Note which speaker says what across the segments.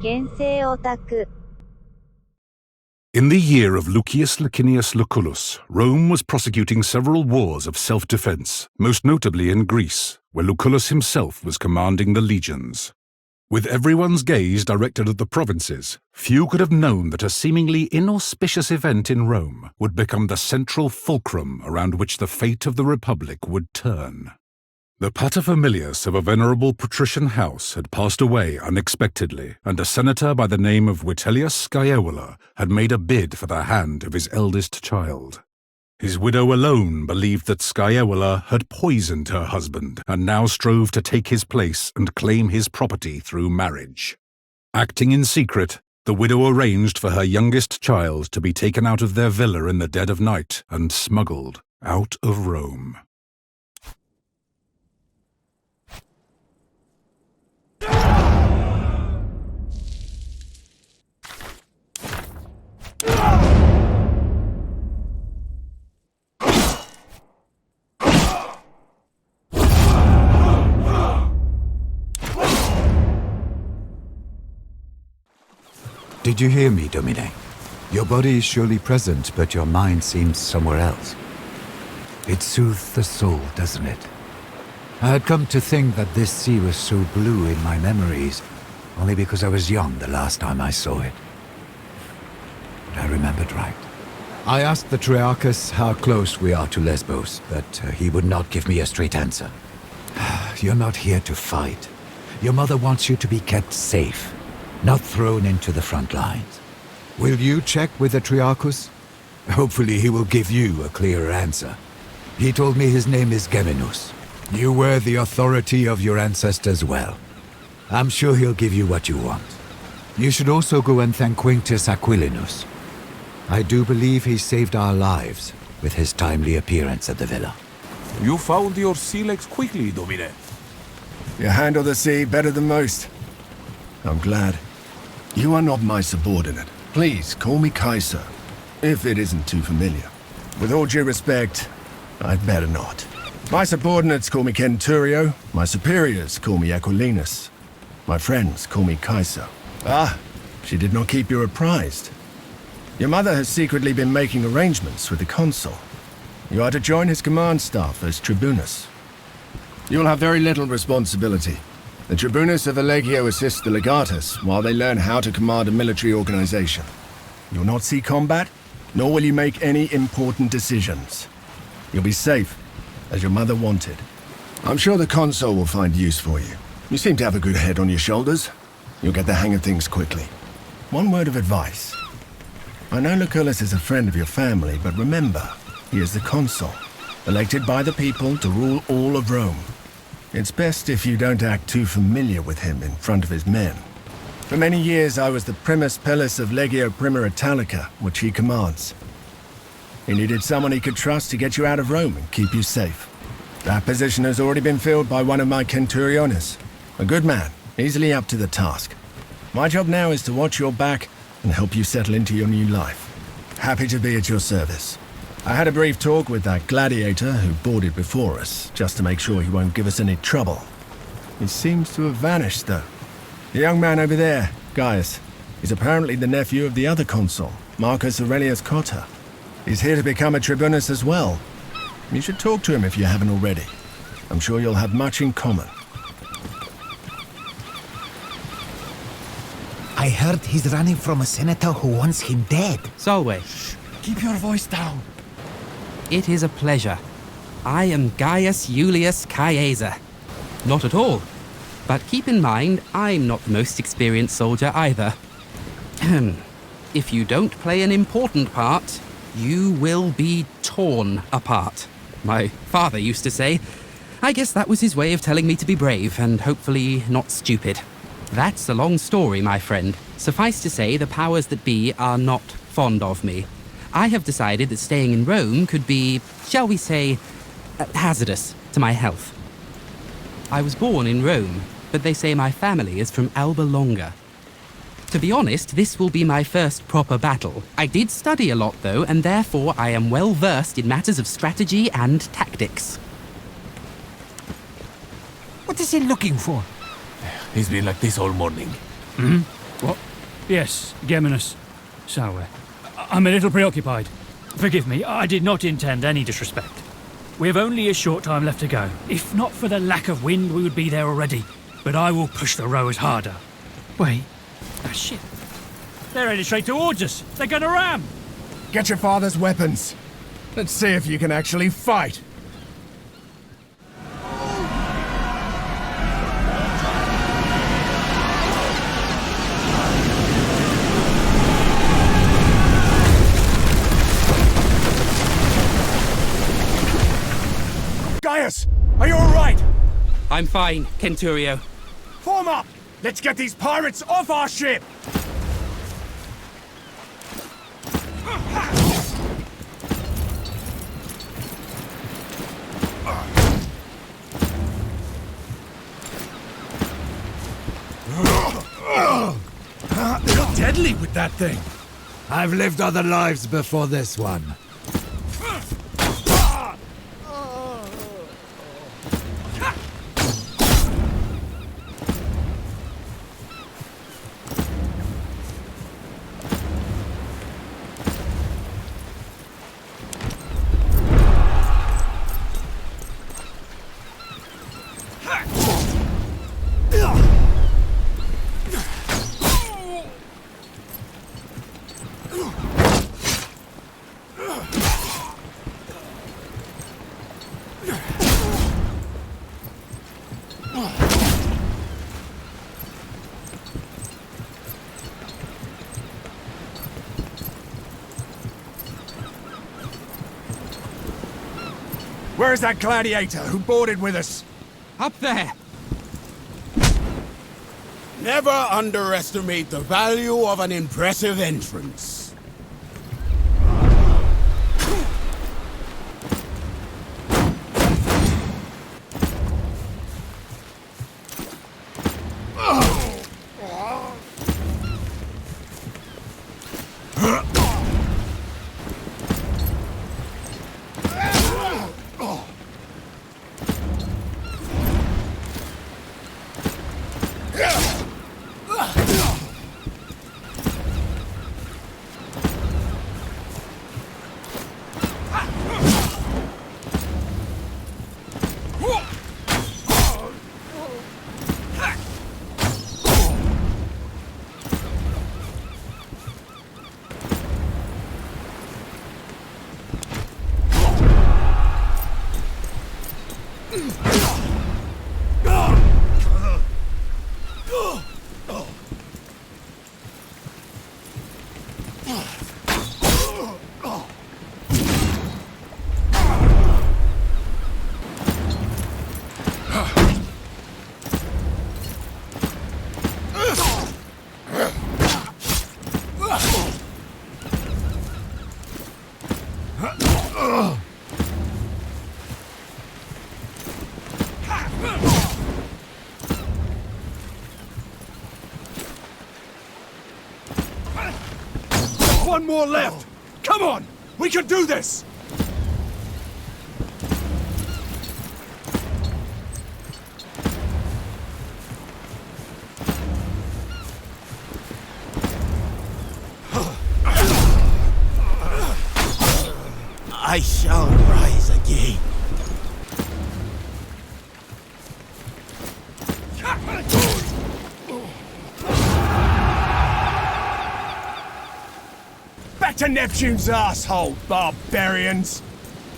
Speaker 1: KenseiOtaku.
Speaker 2: In the year of Lucius Licinius Lucullus, Rome was prosecuting several wars of self-defense, most notably in Greece, where Lucullus himself was commanding the legions. With everyone's gaze directed at the provinces, few could have known that a seemingly inauspicious event in Rome would become the central fulcrum around which the fate of the Republic would turn. The paterfamilias of a venerable patrician house had passed away unexpectedly, and a senator by the name of Vitellius Scaevola had made a bid for the hand of his eldest child. His widow alone believed that Scaevola had poisoned her husband and now strove to take his place and claim his property through marriage. Acting in secret, the widow arranged for her youngest child to be taken out of their villa in the dead of night and smuggled out of Rome.
Speaker 3: Did you hear me, Domine? Your body is surely present, but your mind seems somewhere else. It soothes the soul, doesn't it? I had come to think that this sea was so blue in my memories, only because I was young the last time I saw it. But I remembered right. I asked the Triarius how close we are to Lesbos, but he would not give me a straight answer. You're not here to fight. Your mother wants you to be kept safe, not thrown into the front lines. Will you check with the Triarius? Hopefully he will give you a clearer answer. He told me his name is Geminus. You were the authority of your ancestors well. I'm sure he'll give you what you want. You should also go and thank Quinctius Aquilinus. I do believe he saved our lives with his timely appearance at the villa.
Speaker 4: You found your sea legs quickly, Domine.
Speaker 5: You handle the sea better than most. I'm glad. You are not my subordinate. Please, call me Caeso, if it isn't too familiar. With all due respect, I'd better not. My subordinates call me Centurio, my superiors call me Aquilinus. My friends call me Caeso. Ah, she did not keep you apprised. Your mother has secretly been making arrangements with the consul. You are to join his command staff as tribunus. You will have very little responsibility. The tribunus of the legio assists the legatus while they learn how to command a military organization. You will not see combat, nor will you make any important decisions. You'll be safe, as your mother wanted. I'm sure the consul will find use for you. You seem to have a good head on your shoulders. You'll get the hang of things quickly. One word of advice. I know Lucullus is a friend of your family, but remember, he is the consul, elected by the people to rule all of Rome. It's best if you don't act too familiar with him in front of his men. For many years I was the primus pellis of Legio Prima Italica, which he commands. He needed someone he could trust to get you out of Rome and keep you safe. That position has already been filled by one of my centuriones. A good man, easily up to the task. My job now is to watch your back and help you settle into your new life. Happy to be at your service. I had a brief talk with that gladiator who boarded before us, just to make sure he won't give us any trouble. He seems to have vanished, though. The young man over there, Gaius, is apparently the nephew of the other consul, Marcus Aurelius Cotta. He's here to become a tribunus as well. You should talk to him if you haven't already. I'm sure you'll have much in common.
Speaker 6: I heard he's running from a senator who wants him dead.
Speaker 7: Solway.
Speaker 6: Keep your voice down.
Speaker 7: It is a pleasure. I am Gaius Julius Caesar. Not at all. But keep in mind, I'm not the most experienced soldier either. If you don't play an important part, you will be torn apart. My father used to say. I guess that was his way of telling me to be brave and hopefully not stupid. That's a long story, my friend. Suffice to say, the powers that be are not fond of me. I have decided that staying in Rome could be, shall we say, hazardous to my health. I was born in Rome, but they say my family is from Alba Longa. To be honest, this will be my first proper battle. I did study a lot, though, and therefore I am well versed in matters of strategy and tactics.
Speaker 6: What is he looking for?
Speaker 4: He's been like this all morning.
Speaker 1: What? Yes, Geminus. So, I'm a little preoccupied. Forgive me, I did not intend any disrespect. We have only a short time left to go. If not for the lack of wind, we would be there already. But I will push the rowers harder. Wait. Ah, shit. They're headed straight towards us. They're gonna ram!
Speaker 5: Get your father's weapons. Let's see if you can actually fight. Gaius, are you alright?
Speaker 7: I'm fine, Centurio.
Speaker 5: Form up! Let's get these pirates off our ship! Deadly with that thing!
Speaker 3: I've lived other lives before this one.
Speaker 5: Where's that gladiator who boarded with us?
Speaker 7: Up there!
Speaker 8: Never underestimate the value of an impressive entrance.
Speaker 5: One more left! Come on! We can do this!
Speaker 8: I shall rise again.
Speaker 5: Back to Neptune's asshole, barbarians!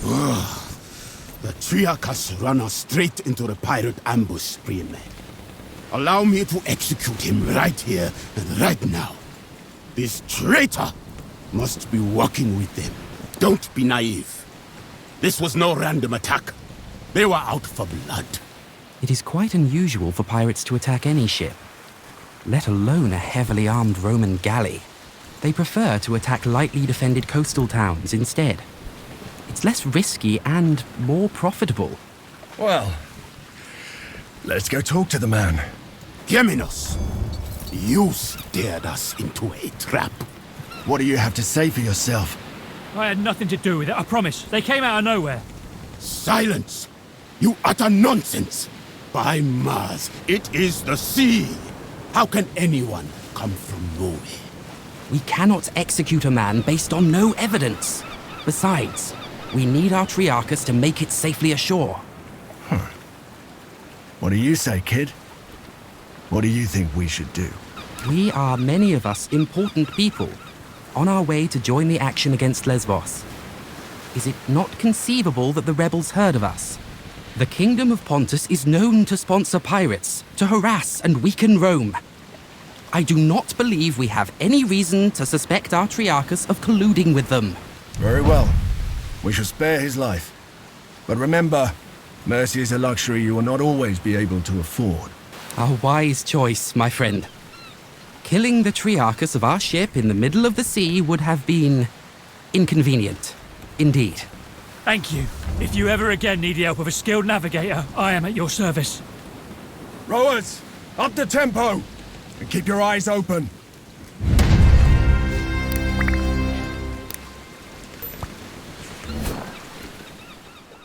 Speaker 8: The Triarius run us straight into the pirate ambush, Freeman. Allow me to execute him right here and right now. This traitor must be working with them. Don't be naive. This was no random attack. They were out for blood.
Speaker 7: It is quite unusual for pirates to attack any ship, let alone a heavily armed Roman galley. They prefer to attack lightly defended coastal towns instead. It's less risky and more profitable.
Speaker 5: Well, let's go talk to the man.
Speaker 8: Geminus, you steered us into a trap.
Speaker 5: What do you have to say for yourself?
Speaker 1: I had nothing to do with it, I promise. They came out of nowhere.
Speaker 8: Silence! You utter nonsense! By Mars, it is the sea! How can anyone come from nowhere.
Speaker 7: We cannot execute a man based on no evidence. Besides, we need our Triarchus to make it safely ashore.
Speaker 5: What do you say, kid? What do you think we should do?
Speaker 7: We are, many of us, important people, on our way to join the action against Lesbos. Is it not conceivable that the rebels heard of us? The Kingdom of Pontus is known to sponsor pirates, to harass and weaken Rome. I do not believe we have any reason to suspect our Triarchus of colluding with them.
Speaker 5: Very well. We shall spare his life. But remember, mercy is a luxury you will not always be able to afford.
Speaker 7: A wise choice, my friend. Killing the Triarchus of our ship in the middle of the sea would have been inconvenient. Indeed.
Speaker 1: Thank you. If you ever again need the help of a skilled navigator, I am at your service.
Speaker 5: Rowers, up the tempo! And keep your eyes open.